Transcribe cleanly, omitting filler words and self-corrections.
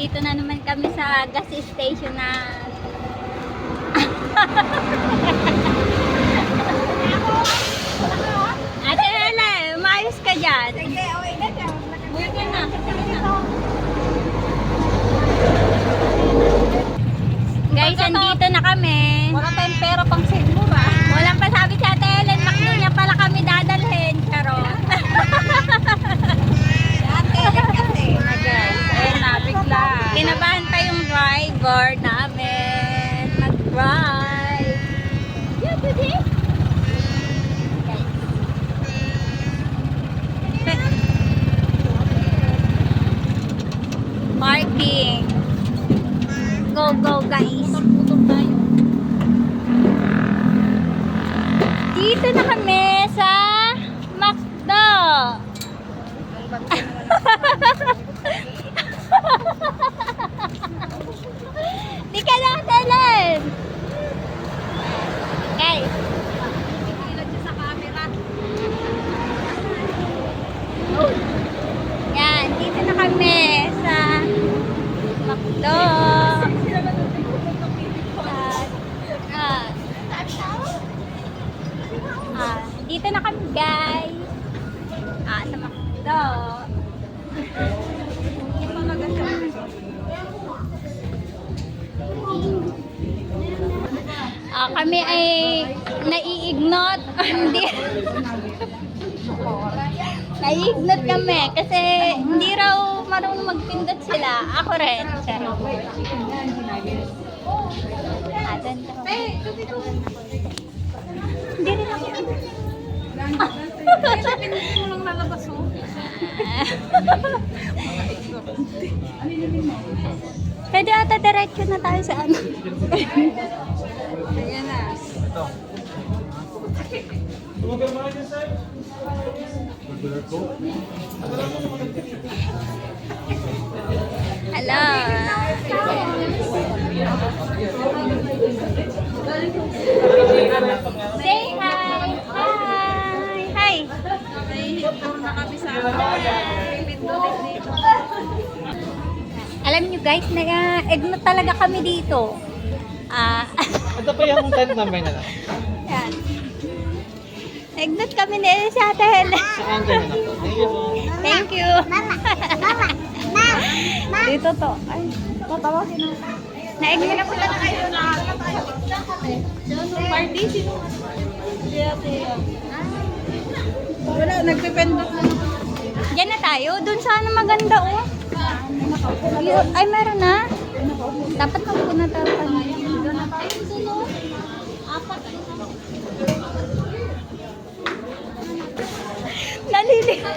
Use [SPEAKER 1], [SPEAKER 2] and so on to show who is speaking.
[SPEAKER 1] Nandito na naman kami sa gas station na Ate Helen, umayos ka dyan.
[SPEAKER 2] Sige, okay na dyan.
[SPEAKER 1] Buti na. Guys, andito na kami.
[SPEAKER 2] Wala tayong pera pang sigmura.
[SPEAKER 1] Walang pasabi si Ate Helen, makdo niya pala kami dadalhin. Charot.
[SPEAKER 2] Kasi na guys. Ayun na, bigla.
[SPEAKER 1] Kinabahan pa yung driver namin. Mag-drive. Yeah, today. Parking. Go, go, guys. Dito na kami sa McDo. Di ka lang talan. Guys.
[SPEAKER 2] Sa camera.
[SPEAKER 1] Yan, dito na kami sa McDo. Dito na kami, guys. Sa McDo. Kami ay naiignot. Hindi. Naiignot kami kasi hindi raw marunong magpindot sila. Ako rin. Charot. Hindi rin ako.
[SPEAKER 2] Pinili mo lang lalabas mo.
[SPEAKER 1] Pwede ata diretso na tayo sa ano.
[SPEAKER 2] Ayan na.
[SPEAKER 1] Hello. Say hi. Hi. Hi.
[SPEAKER 2] Nahihintong na kami sa pindutin dito.
[SPEAKER 1] Alam nyo guys, nag-ignot talaga kami dito.
[SPEAKER 3] Ito pa yung tent number na lang.
[SPEAKER 1] Yan. Nag-ignot kami ni sa Ate Helen.
[SPEAKER 3] Sa counter na lang. Thank you po.
[SPEAKER 1] Thank you. Dito to. Ay, tatawagin na. Na-ignot
[SPEAKER 2] Wala na kayo na. Party, sino? Wala, nagpipendot na naman.
[SPEAKER 1] Diyan na tayo. Doon sana maganda oh. Ay, meron na. Dapat magpuna tayo kanina. Naliligaw.